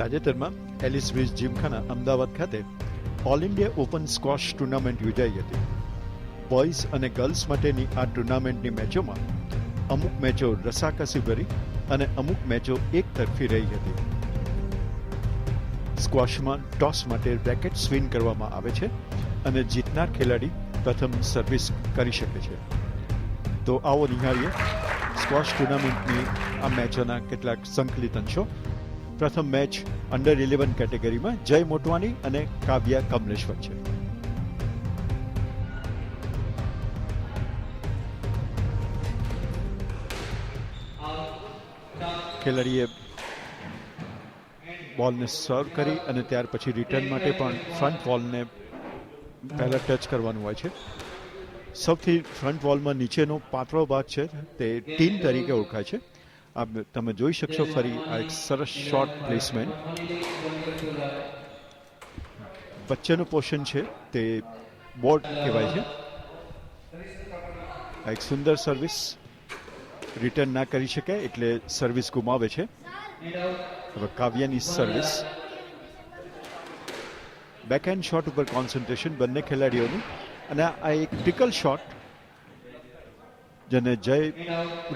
તાજેતરમાં Alice bridge gymkhana Ahmedabad ખાતે all India open squash tournament યોજાઈ હતી. બોયઝ અને ગર્લ્સ માટેની આ ટુર્નામેન્ટની મેચોમાં અમુક મેચો રસાકસીભરી અને અમુક મેચો એક તરફી રહી હતી. સ્ક્વોશમાં ટોસ માટે રેકેટ સ્વિંગ કરવામાં આવે છે અને જીતનાર ખેલાડી પ્રથમ સર્વિસ કરી શકે છે. તો આવો નિહાળીએ સ્ક્વોશ ટુર્નામેન્ટની આ મેચોના કેટલાક સંકલિત અંશો. પ્રથમ મેચ અંડર 11 કેટેગરીમાં જય મોટવાણી અને કાવ્યા કમલેશ વચ્ચે. ખેલાડીએ બોલને સર્વ કરી અને ત્યાર પછી રિટર્ન માટે પણ ફ્રન્ટ વોલને પહેલા ટચ કરવાનું હોય છે. સૌથી ફ્રન્ટ વોલમાં નીચેનો પાતળો ભાગ છે તે ટીન તરીકે ઓળખાય છે. આ તમે જોઈ શકશો ફરી આ એક સરસ શોર્ટ પ્લેસમેન્ટ. વચ્ચેનું પોર્શન છે તે બોર્ડ કહેવાય છે. આ એક સુંદર સર્વિસ. રિટર્ન ના કરી શકે એટલે સર્વિસ ગુમાવે છે. હવે કાવ્યાની સર્વિસ. બેકહેન્ડ શોટ ઉપર કોન્સન્ટ્રેશન બંને ખેલાડીઓનું અને આ એક ટિકલ શોટ જેને જય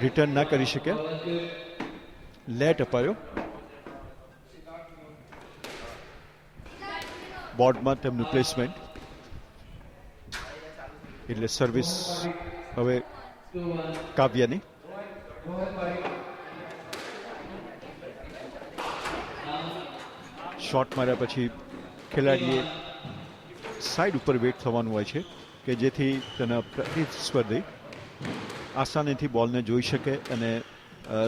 રિટર્ન ના કરી શકે. લેટ અપાયો. બોર્ડમાં તેમનું પ્લેસમેન્ટ એટલે સર્વિસ હવે કાવ્યાની. શોટ માર્યા પછી ખેલાડીએ સાઈડ ઉપર વેટ થવાનું હોય છે કે જેથી તેના પ્રતિસ્પર્ધી આસાનીથી બોલને જોઈ શકે અને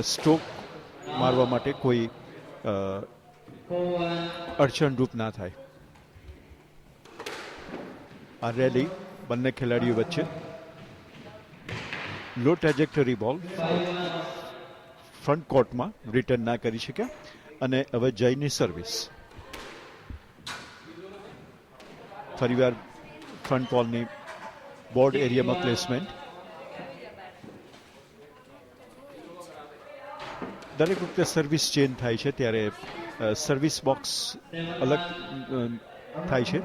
સ્ટ્રોક મારવા માટે કોઈ અડચણરૂપ ના થાય. આ રેલી બંને ખેલાડીઓ વચ્ચે. લો ટ્રેજેક્ટરી બોલ ફ્રન્ટ કોર્ટમાં રિટર્ન ના કરી શક્યા અને હવે જયની સર્વિસ. ફરીવાર ફ્રન્ટ બોલની બોર્ડ એરિયામાં પ્લેસમેન્ટ. દરેક વખતે સર્વિસ ચેન્જ થાય છે ત્યારે સર્વિસ બોક્સ અલગ થાય છે.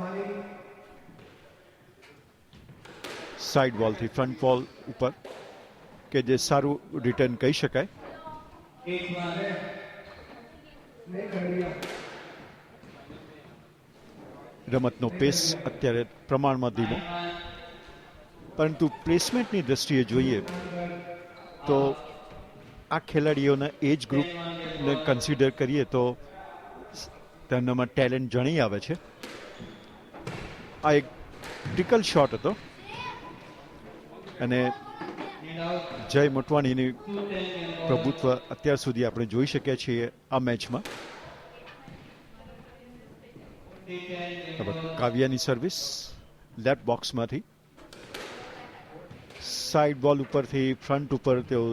સાઈડ બોલથી ફ્રન્ટ બોલ ઉપર કે જે સારું રિટર્ન કહી શકાય. રમતનો પેસ અત્યારે પ્રમાણમાં ધીમો, પરંતુ પ્લેસમેન્ટની દ્રષ્ટિએ જોઈએ તો આ ખેલાડીઓના એજ ગ્રુપને કન્સિડર કરીએ તો તેમનામાં ટેલેન્ટ જણી આવે છે. આ એક ટિકલ શોટ હતો અને જય મોટવાણીની પ્રભુત્વ અત્યાર સુધી આપણે જોઈ શક્યા છીએ આ મેચમાં. કાવ્યાની સર્વિસ લેફ્ટ બોક્સમાંથી સાઈડ બોલ ઉપરથી ફ્રન્ટ ઉપર તેઓ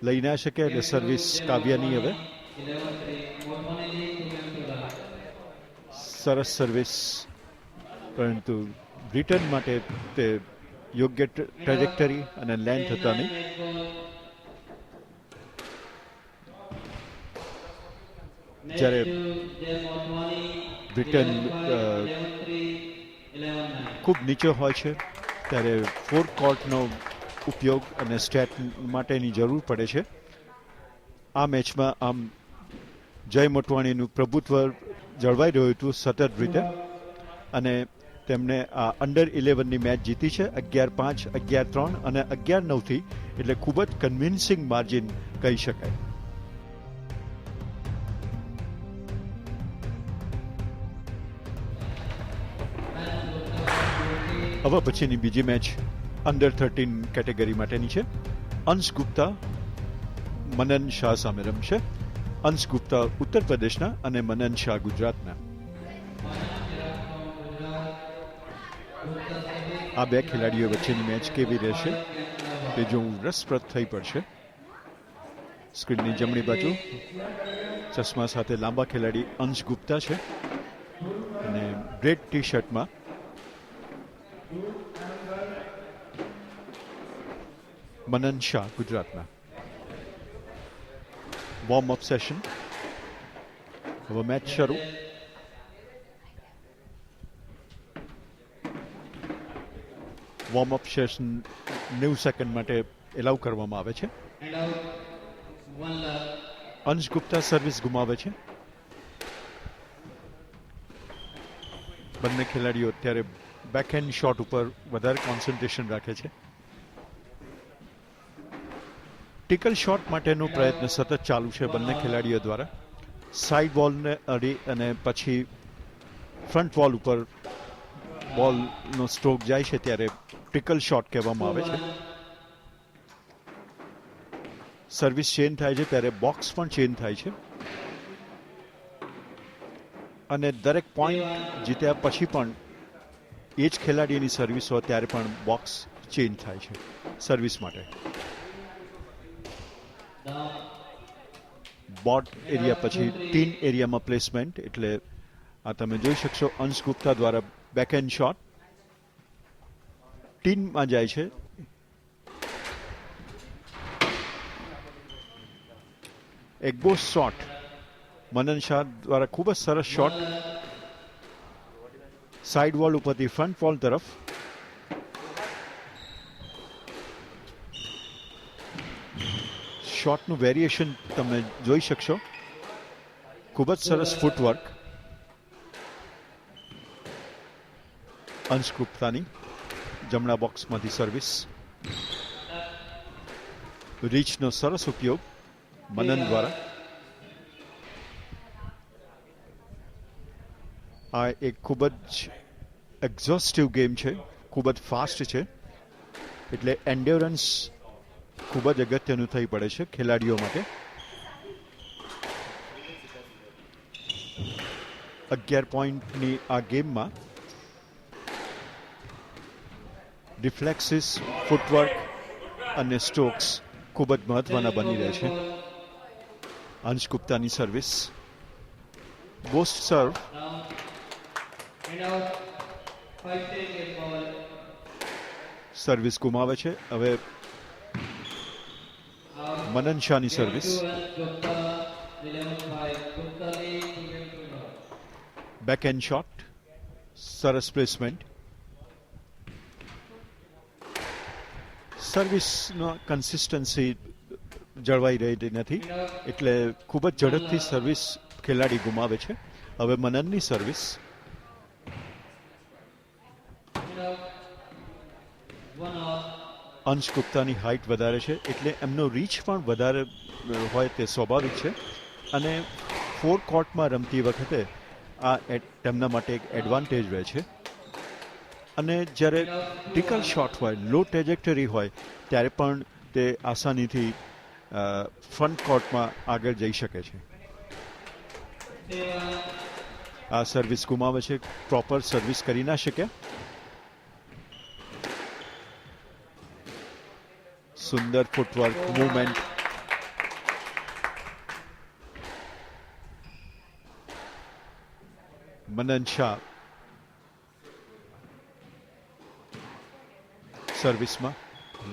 લઈ ના શકે એટલે સર્વિસ કાવ્યાની. હવે સરસ સર્વિસ, પરંતુ રિટર્ન માટે તે યોગ્ય ટ્રેજેક્ટરી અને લેન્થ હતા નહીં. જ્યારે રિટર્ન ખૂબ નીચે હોય છે ત્યારે ફોર કોર્ટનો ઉપયોગ અને સ્ટેટ માટેની જરૂર પડે છે. આ મેચમાં આમ જય મોટવાણીનું પ્રભુત્વ જળવાઈ રહ્યું હતું સતત રીતે અને તેમણે આ અંડર 11ની મેચ જીતી છે 11-5, 11-3 અને 11-9થી, એટલે ખૂબ જ કન્વિન્સિંગ માર્જિન કહી શકાય. હવે પછીની બીજી મેચ અંડર 13 કેટેગરી માટેની છે. અંશ ગુપ્તા મનન શાહ સામે રમશે. અંશ ગુપ્તા ઉત્તર પ્રદેશના અને મનન શાહ ગુજરાતના. આ બે ખેલાડીઓ વચ્ચેની મેચ કેવી રહેશે તે જોવું રસપ્રદ થઈ પડશે. સ્ક્રીનની જમણી બાજુ ચશ્મા સાથે લાંબા ખેલાડી અંશ ગુપ્તા છે અને રેડ ટી શર્ટમાં મનન શાહ ગુજરાતના. વોર્મ અપ સેશન હવે મેચ શરૂ. વોર્મઅપ સેશન 90 સેકન્ડ માટે એલાઉ કરવામાં આવે છે. અંશ ગુપ્તા સર્વિસ ગુમાવે છે. બંને ખેલાડીઓ અત્યારે બેકહેન્ડ શોટ ઉપર વધારે કોન્સન્ટ્રેશન રાખે છે. ટિકલ શોટ માટેનો પ્રયત્ન સતત ચાલુ છે બંને ખેલાડીઓ દ્વારા. સાઇડ બોલને અડી અને પછી ફ્રન્ટ વોલ ઉપર બોલનો સ્ટ્રોક જાય છે ત્યારે ટિકલ શોટ કહેવામાં આવે છે. સર્વિસ ચેન્જ થાય છે ત્યારે બોક્સ પણ ચેન્જ થાય છે અને દરેક પોઈન્ટ જીત્યા પછી પણ એ જ ખેલાડીની સર્વિસ હોય ત્યારે પણ બોક્સ ચેન્જ થાય છે સર્વિસ માટે. બોર્ડ એરિયા પછી ટીન એરિયામાં પ્લેસમેન્ટ એટલે આ તમે જોઈ શકશો અંશ ગુપ્તા દ્વારા બેકહેન્ડ શોટ ટીનમાં જાય છે. એગ્બો શોટ મનન શાહ દ્વારા ખૂબ જ સરસ શોટ સાઇડ વોલ ઉપરથી ફ્રન્ટ વોલ તરફ. શોટનું વેરિએશન તમે જોઈ શકશો. ખૂબ જ સરસ ફૂટવર્ક અંશ ગુપ્તાની જમણા બોક્સમાંથી સર્વિસ. રીચનો સરસ ઉપયોગ મનન દ્વારા. આ એક ખૂબ જ એક્ઝોસ્ટિવ ગેમ છે, ખૂબ જ ફાસ્ટ છે એટલે એન્ડ્યોરન્સ ખૂબ જ અગત્યનું થઈ પડે છે ખેલાડીઓ માટે. 11 પોઈન્ટની આ ગેમમાં રિફ્લેક્સિસ, ફૂટવર્ક અને સ્ટ્રોક્સ ખૂબ જ મહત્વના બની રહે છે. અંશ ગુપ્તાની સર્વિસ ગોસ્ટ સર્વ. સર્વિસ ગુમાવે છે. હવે મનન શાહની સર્વિસ. બેકહેન્ડ શોટ સરસ પ્લેસમેન્ટ. સર્વિસનો કન્સિસ્ટન્સી જળવાઈ રહેતી નથી એટલે ખૂબ જ ઝડપથી સર્વિસ ખેલાડી ગુમાવે છે. હવે મનનની સર્વિસ. અંશ ગુપ્તાની હાઇટ વધારે છે એટલે એમનો રીચ પણ વધારે હોય તે સ્વાભાવિક છે અને ફોર કોર્ટમાં રમતી વખતે આ તેમના માટે એક એડવાન્ટેજ રહે છે. અને જ્યારે ટિકલ શોટ હોય, લો ટ્રેજેક્ટરી હોય ત્યારે પણ તે આસાનીથી ફ્રન્ટ કોર્ટમાં આગળ જઈ શકે છે. આ સર્વિસ ગુમાવે છે. પ્રોપર સર્વિસ કરી ના શક્યા. સુંદર ફૂટવર્ક, મૂવમેન્ટ. મનન શાહ સર્વિસમાં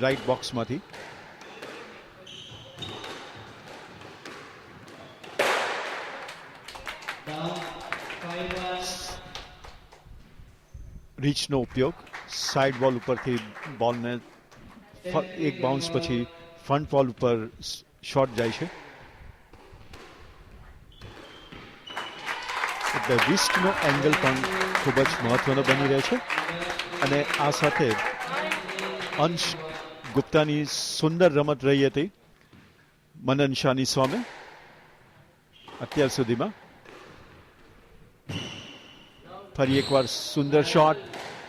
રાઈટ બોક્સમાંથી. રીચનો ઉપયોગ સાઇડ બોલ ઉપરથી બોલને એક બાઉન્સ પછી ફ્રન્ટ બોલ ઉપર શોટ જાય છે એટલે રિસ્ટનો એંગલ પણ ખૂબ જ મહત્વનો બની રહે છે. અને આ સાથે અંશ ગુપ્તાની સુંદર રમત રહી હતી મનન શાહની સામે અત્યાર સુધીમાં. ફરી એકવાર સુંદર શોટ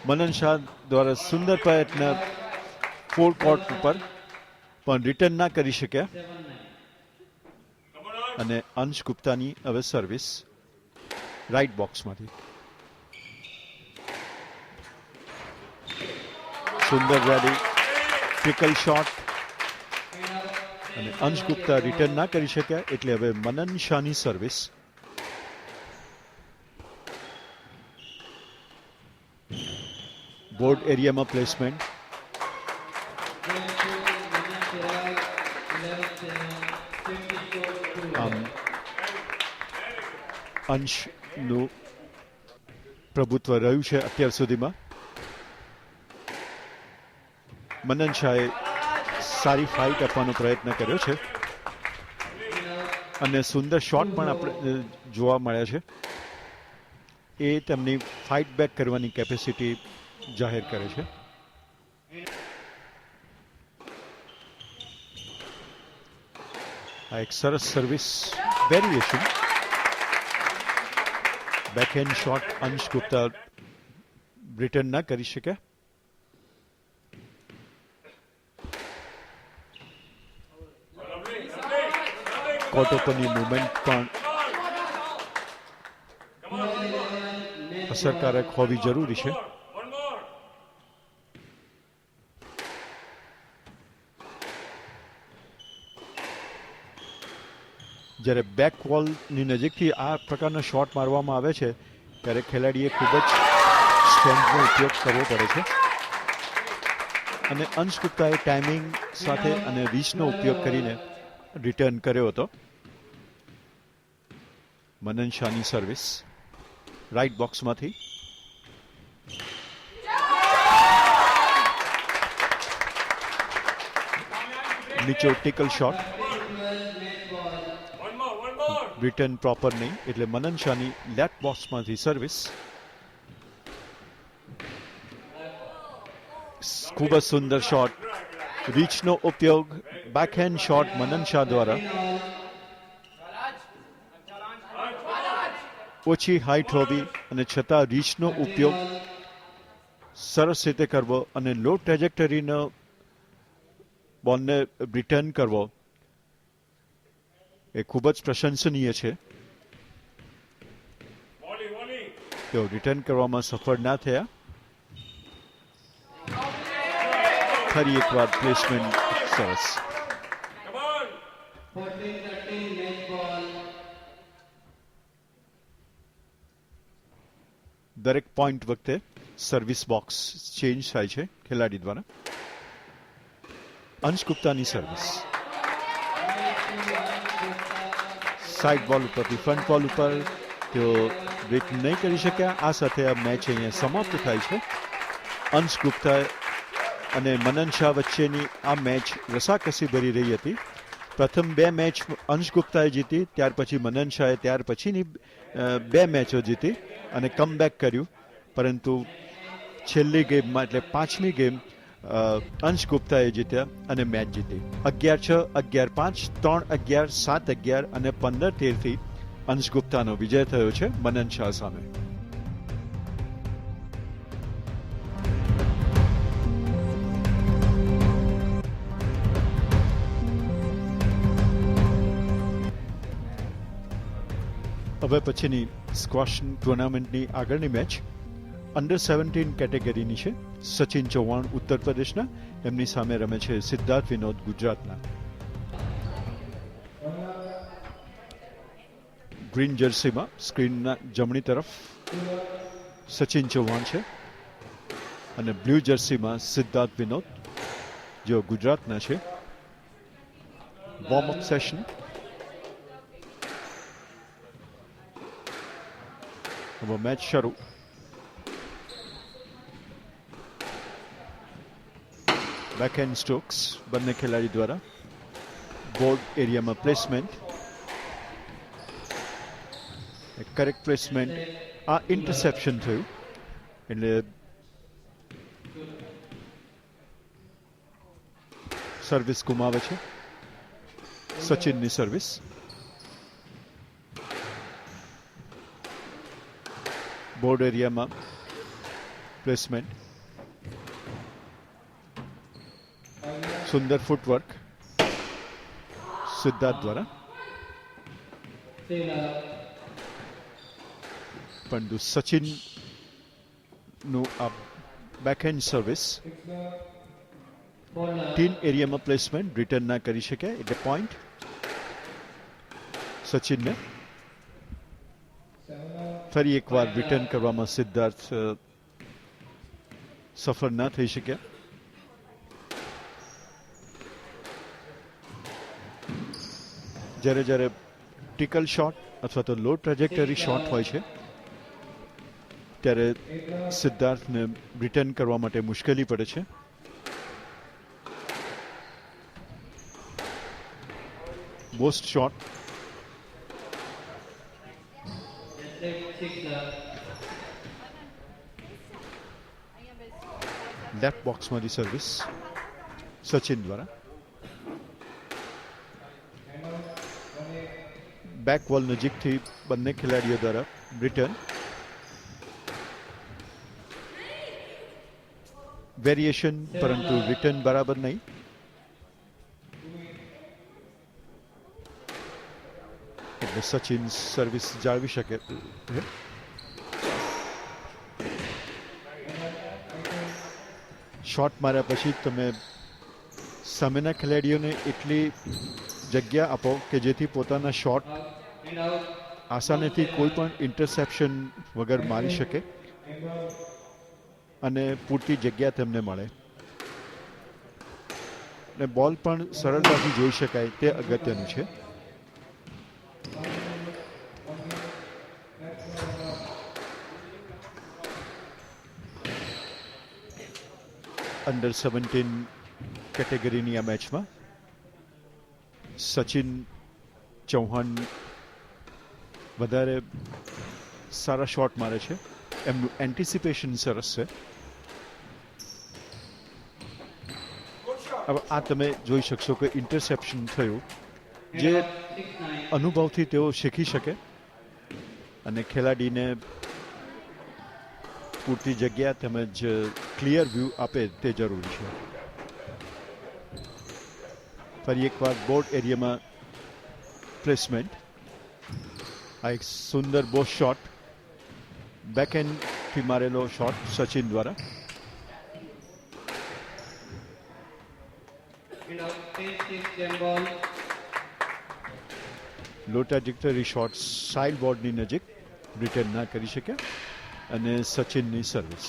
મનન શાહ દ્વારા. સુંદર પ્રયત્ન ફોર કોર્ટ ઉપર પણ રિટર્ન ના કરી શક્યા અને અંશ ગુપ્તાની હવે સર્વિસ રાઈટ બોક્સમાંથી. સુંદર રેડી ટ્રિકલ શોટ અને અંશ ગુપ્તા રિટર્ન ના કરી શક્યા એટલે હવે મનન શાહની સર્વિસ. બોર્ડ એરિયામાં પ્લેસમેન્ટ. આમ અંશનું પ્રભુત્વ રહ્યું છે અત્યાર સુધીમાં. મનન શાહે સારી ફાઇટ આપવાનો પ્રયત્ન કર્યો છે અને સુંદર શોટ પણ આપણે જોવા મળ્યા છે. એ તેમની ફાઇટ બેક કરવાની કેપેસિટી જાહેર કરે છે. આ એક સરસ સર્વિસ વેરિએશન. બેકહેન્ડ શોટ અંશ ગુપ્તા રિટર્ન ના કરી શકે. કોર્ટ ઓપનની મુવમેન્ટ પણ અસરકારક હોવી જરૂરી છે. જ્યારે બેક વોલની નજીકથી આ પ્રકારના શોટ મારવામાં આવે છે ત્યારે ખેલાડીએ ખૂબ જ સ્ટ્રેન્થનો ઉપયોગ કરવો પડે છે અને અંશ ગુપ્તાએ ટાઈમિંગ સાથે અને રીચનો ઉપયોગ કરીને રિટર્ન કર્યો હતો. મનન શાહની સર્વિસ રાઈટ બોક્સમાંથી. નીચો ટિકલ શોટ, રિટર્ન પ્રોપર નહીં એટલે મનન શાહની લેફ્ટ બોક્સમાંથી સર્વિસ. ખૂબ જ સુંદર શોટ, રીચનો ઉપયોગ, બેકહેન્ડ શોટ મનન શાહ દ્વારા. ઓછી હાઇટ હોવી અને છતાં રીચનો ઉપયોગ સરસ રીતે કરવો અને લો ટ્રેજેક્ટરીનો બોલને રિટર્ન કરવો એ ખૂબ જ પ્રશંસનીય છે. તેઓ રિટર્ન કરવામાં સફળ ના થયા. ફરી એકવાર પ્લેસમેન્ટ સરસ. દરેક પોઈન્ટ વખતે સર્વિસ બોક્સ ચેન્જ થાય છે ખેલાડી દ્વારા. અંશ ગુપ્તાની સર્વિસ સાઇડ બોલ ઉપરથી ફ્રન્ટ બોલ ઉપર તેઓ બ્રેક નહીં કરી શક્યા. આ સાથે આ મેચ અહીંયા સમાપ્ત થાય છે. અંશ ગુપ્તા અને મનન શાહ વચ્ચેની આ મેચ રસાકસી ભરી રહી હતી. પ્રથમ બે મેચ અંશ ગુપ્તાએ જીતી, ત્યાર પછી મનન શાહે ત્યાર પછીની બે મેચો જીતી અને કમબેક કર્યું. પરંતુ છેલ્લી ગેમમાં એટલે પાંચમી ગેમ અંશ ગુપ્તાએ જીત્યા અને મેચ જીતી. 11-6, 11-5, 3-11, 7-11 અને 15-13થી અંશ ગુપ્તાનો વિજય થયો છે મનન શાહ સામે. હવે પછીની સ્ક્વોશ ટુર્નામેન્ટની આગળની મેચ અંડર-17 કેટેગરીની છે. સચિન ચૌહાણ ઉત્તર પ્રદેશના, એમની સામે રમે છે સિદ્ધાર્થ વિનોદ ગુજરાતના. ગ્રીન જર્સીમાં સ્ક્રીનના જમણી તરફ સચિન ચૌહાણ છે અને બ્લુ જર્સીમાં સિદ્ધાર્થ વિનોદ જેઓ ગુજરાતના છે. વોર્મઅપ સેશન હવે મેચ શરૂ. બેકહેન્ડ સ્ટ્રોક્સ બંને ખેલાડી દ્વારા. બોર્ડ એરિયામાં પ્લેસમેન્ટ, કરેક્ટ પ્લેસમેન્ટ. આ ઇન્ટરસેપ્શન થયું એટલે સર્વિસ ગુમાવે છે. સચિનની સર્વિસ. બોર્ડ એરિયામાં પ્લેસમેન્ટ, સુંદર ફૂટવર્ક સિદ્ધાર્થ દ્વારા. પરંતુ સચિનનું આ બેકહેન્ડ સર્વિસ ટીન એરિયામાં પ્લેસમેન્ટ રિટર્ન ના કરી શકે એટલે પોઈન્ટ સચિનને. ફરી એકવાર રિટર્ન કરવામાં સિદ્ધાર્થ સફળ ના થઈ શક્યા. જ્યારે ક્રિટિકલ શોટ અથવા તો લો ટ્રેજેક્ટરી શોટ હોય છે ત્યારે સિદ્ધાર્થને રિટર્ન કરવા માટે મુશ્કેલી પડે છે. બોસ્ટ શોટ, લેફ્ટ બોક્સમાંથી સર્વિસ સચિન દ્વારા. બેક વોલ નજીકથી બંને ખેલાડીઓ દ્વારા રિટર્ન. વેરિએશન પરંતુ રિટર્ન બરાબર નહીં. એટલે સચિન સર્વિસ જાળવી શકે. શોટ માર્યા પછી તમે સામેના ખેલાડીઓને એટલી જગ્યા આપો કે જેથી પોતાના શોટ આસાનીથી કોઈ પણ ઇન્ટરસેપ્શન વગર મારી શકે અને પૂરતી જગ્યા તેમને મળે અને બોલ પણ સરળતાથી જોઈ શકાય તે અગત્યનું છે. અંડર 17 કેટેગરીની આ મેચમાં સચિન ચૌહાણ વધારે સારા શોટ મારે છે. એમનું એન્ટિસિપેશન સરસ છે. હવે આ તમે જોઈ શકશો કે ઇન્ટરસેપ્શન થયું જે અનુભવથી તેઓ શીખી શકે અને ખેલાડીને પૂરતી જગ્યા તેમજ ક્લિયર વ્યૂ આપે તે જરૂરી છે. ફરી એકવાર બોર્ડ એરિયામાં પ્લેસમેન્ટ. આ એક સુંદર બોસ શોટ, બેકહેન્ડથી મારેલો શોટ સચિન દ્વારા. લો ટ્રેજેક્ટરી શોટ સાઇડ બોર્ડની નજીક રિટર્ન ના કરી શકે અને સચિનની સર્વિસ.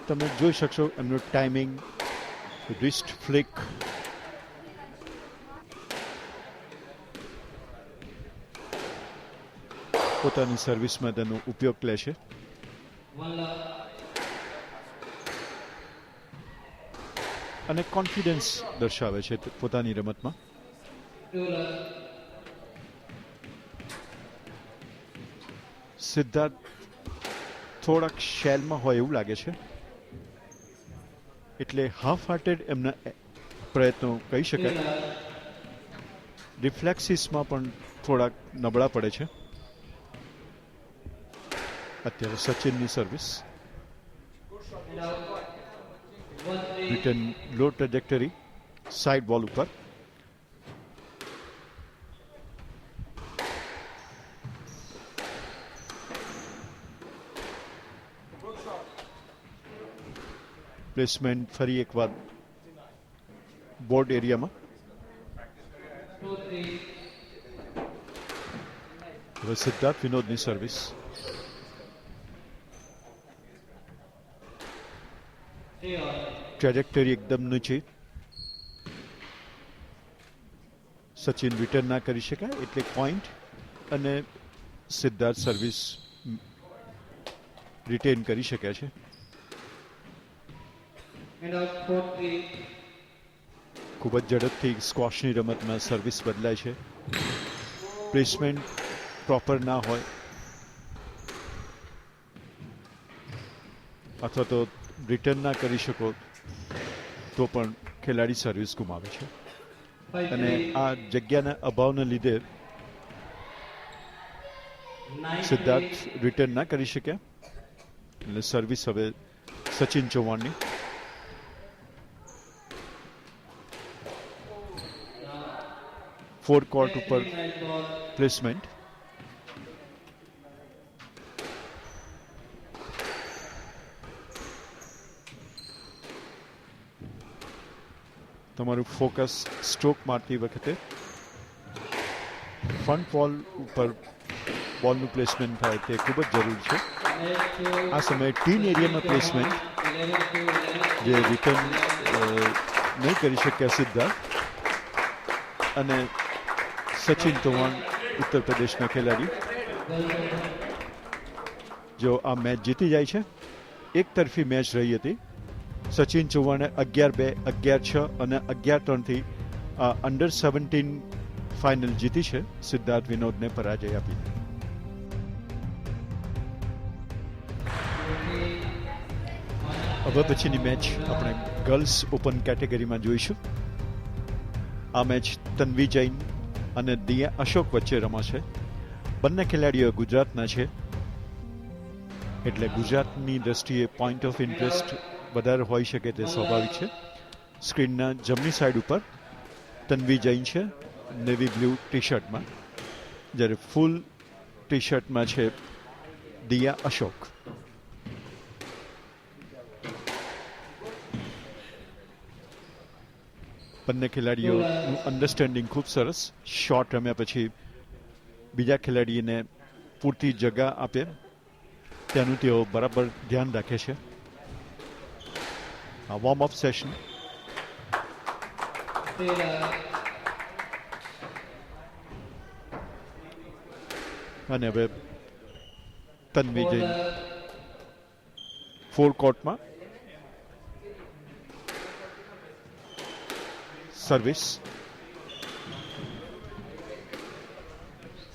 તમે જોઈ શકશો એમનું ટાઈમિંગ, રિસ્ટ ફ્લિક, પોતાની સર્વિસમાં તેનો ઉપયોગ લે છે. અને કોન્ફિડન્સ દર્શાવે છે પોતાની રમતમાં. સિદ્ધાર્થ થોડાક શેલમાં હોય એવું લાગે છે એટલે હાફ હાર્ટેડ એમના પ્રયત્નો કહી શકાય. રિફ્લેક્સિસમાં પણ થોડાક નબળા પડે છે. અત્યારે સચિનની સર્વિસ. રિટર્ન લો ટ્રેજેક્ટરી સાઇડ બોલ ઉપર. પ્લેસમેન્ટ ફરી એકવાર બોર્ડ એરિયામાં. હવે સિદ્ધાર્થ વિનોદની સર્વિસ. ટ્રેજેક્ટરી એકદમ નીચે. સચિન રિટર્ન ના કરી શકાય એટલે પોઈન્ટ અને સિદ્ધાર્થ સર્વિસ રિટેન કરી શક્યા છે. ખૂબ જ ઝડપથી સ્ક્વોશની રમતમાં સર્વિસ બદલાય છે. પ્લેસમેન્ટ પ્રોપર ના હોય અથવા તો રિટર્ન ના કરી શકો તો પણ ખેલાડી સર્વિસ ગુમાવે છે અને આ જગ્યાના અભાવને લીધે સિદ્ધાર્થ રિટર્ન ના કરી શક્યા એટલે સર્વિસ હવે સચિન ચૌહાણની. ફોર કોર્ટ ઉપર પ્લેસમેન્ટ. તમારું ફોકસ સ્ટ્રોક મારતી વખતે ફ્રન્ટ બોલ ઉપર બોલનું પ્લેસમેન્ટ થાય તે ખૂબ જ જરૂરી છે. આ સમયે ટીન એરિયામાં પ્લેસમેન્ટ જે રિટર્ન નહીં કરી શક્યા સિદ્ધાર્થ અને સચિન ચૌહાણ ઉત્તર પ્રદેશના ખેલાડી જો આ મેચ જીતી જાય છે. એક તરફી મેચ રહી હતી. સચિન ચૌહાણે 11-2, 11-6 અને 11-3થી અંડર 17 ફાઇનલ જીતી છે. સિદ્ધાર્થ વિનોદને પરાજય આપી. હવે પછીની મેચ આપણે ગર્લ્સ ઓપન કેટેગરીમાં જોઈશું. આ મેચ તન્વી જૈન અને દિયા અશોક વચ્ચે રમાશે. બંને ખેલાડીઓ ગુજરાતના છે એટલે ગુજરાતની દ્રષ્ટિએ પોઈન્ટ ઓફ ઇન્ટરેસ્ટ વધારે હોઈ શકે તે સ્વાભાવિક છે. સ્ક્રીનના જમણી સાઈડ ઉપર તન્વી જૈન છે નેવી બ્લુ ટી શર્ટમાં, જ્યારે ફૂલ ટી શર્ટમાં છે દિયા અશોક. બંને ખેલાડીઓનું અન્ડરસ્ટેન્ડિંગ ખૂબ સરસ. શોટ રમ્યા પછી બીજા ખેલાડીને પૂરતી જગા આપે તેનું તેઓ બરાબર ધ્યાન રાખે છે. આ વોર્મ અપ સેશન અને હવે તન્વી જૈન ફોર કોર્ટમાં સર્વિસ.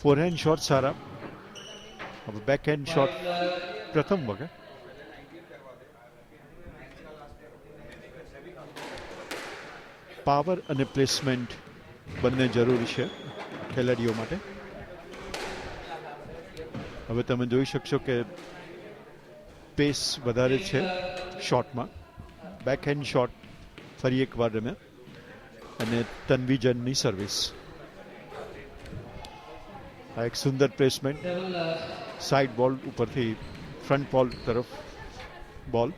ફોરહેન્ડ શોટ સારા. હવે બેકહેન્ડ શોટ પ્રથમ વખત. પાવર અને પ્લેસમેન્ટ બંને જરૂરી છે ખેલાડીઓ માટે. હવે તમે જોઈ શકશો કે પેસ વધારે છે શોટમાં. બેકહેન્ડ શોટ ફરી એકવાર રમ્યા અને તન્વી જૈનની સર્વિસ. આ એક સુંદર પ્લેસમેન્ટ. સાઈડ બોલ ઉપરથી ફ્રન્ટ બોલ તરફ બોલ.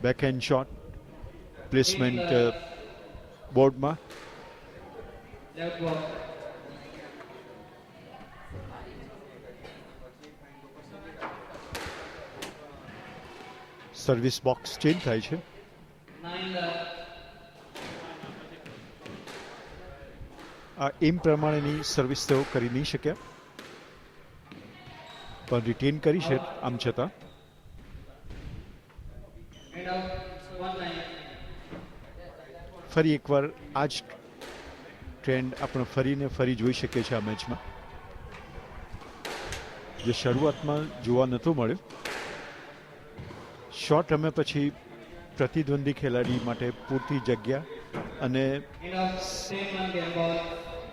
બેકહેન્ડ શોટ પ્લેસમેન્ટ બોર્ડમાં. સર્વિસ બોક્સ ચેન્જ થાય છે. આ એમ પ્રમાણેની સર્વિસ તેઓ કરી નહીં શક્યા પણ રિટેન કરી છે. આમ છતાં ફરી એકવાર આ જ ટ્રેન્ડ આપણે ફરી જોઈ શકીએ છીએ આ મેચમાં, જે શરૂઆતમાં જોવા નહોતું મળ્યું. શોટ રમ્યા પછી પ્રતિદ્વંદી ખેલાડી માટે પૂરતી જગ્યા અને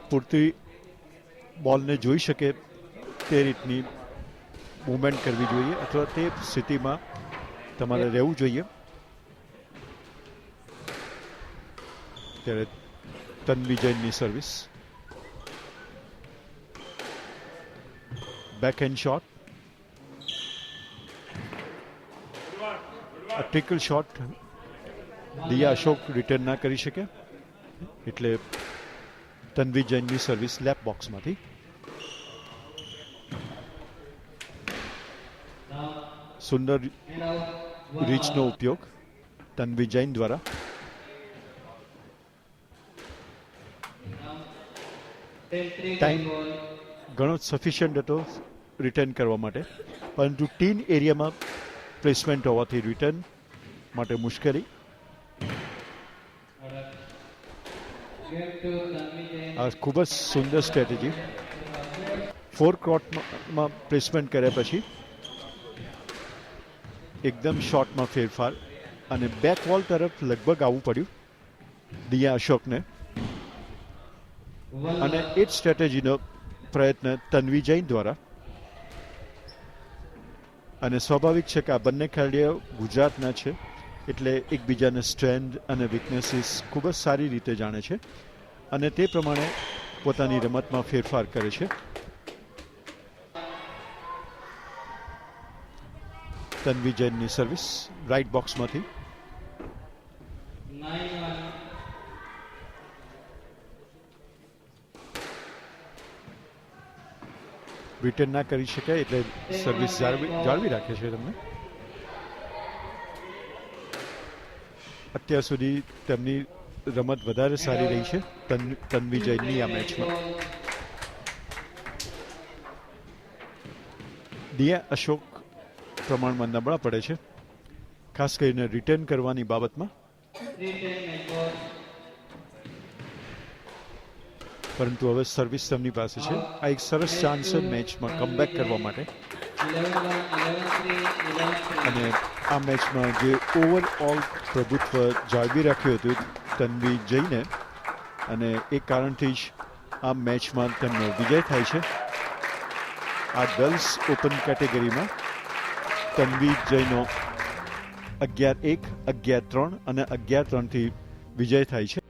પૂરતી બોલને જોઈ શકે તે રીતની મૂવમેન્ટ કરવી જોઈએ અથવા તે સ્થિતિમાં તમારે રહેવું જોઈએ. ત્યારે તન્વી જૈનની સર્વિસ. Backhand shot. આ ટ્રિકલ શોટ દિયા અશોક રિટર્ન ના કરી શકે એટલે તન્વી જૈનની સર્વિસ લેપ બોક્સમાંથી. સુંદર રીચનો ઉપયોગ તન્વી જૈન દ્વારા. ટાઈમ ઘણો સફિશિયન્ટ હતો રિટર્ન કરવા માટે, પરંતુ ટીન એરિયામાં પ્લેસમેન્ટ હોવાથી રિટર્ન માટે મુશ્કેલી. આ ખૂબ જ સુંદર સ્ટ્રેટેજી. ફોર કોર્ટમાં પ્લેસમેન્ટ કર્યા પછી એકદમ શોર્ટમાં ફેરફાર અને બેક વોલ તરફ લગભગ આવવું પડ્યું દિયા અશોકને, અને એ જ સ્ટ્રેટેજીનો પ્રયત્ન તન્વી જૈન દ્વારા. અને સ્વાભાવિક છે કે આ બંને ખેલાડીઓ ગુજરાતના છે એટલે એકબીજાને સ્ટ્રેન્થ અને વીકનેસીસ ખૂબ જ સારી રીતે જાણે છે અને તે પ્રમાણે પોતાની રમતમાં ફેરફાર કરે છે. તન્વી જૈનની સર્વિસ રાઈટ બોક્સમાંથી. રિટર્ન ના કરી શકાય એટલે સર્વિસ જાળવી રાખે છે તમને. અત્યાર સુધી તેમની રમત વધારે સારી રહી છે તન્વી જૈનની આ મેચમાં. દિયા અશોક પ્રમાણમાં નબળા પડે છે, ખાસ કરીને રિટર્ન કરવાની બાબતમાં. પરંતુ હવે સર્વિસ તેમની પાસે છે. આ એક સરસ ચાન્સ છે મેચમાં કમબેક કરવા માટે. અને આ મેચમાં જે ઓવરઓલ પ્રભુત્વ જાળવી રાખ્યું હતું તન્વી જઈને, અને એ કારણથી જ આ મેચમાં તેમનો વિજય થાય છે. આ ગર્લ્સ ઓપન કેટેગરીમાં તન્વી જયનો 11-1, 11-3 અને 11-3થી વિજય થાય છે.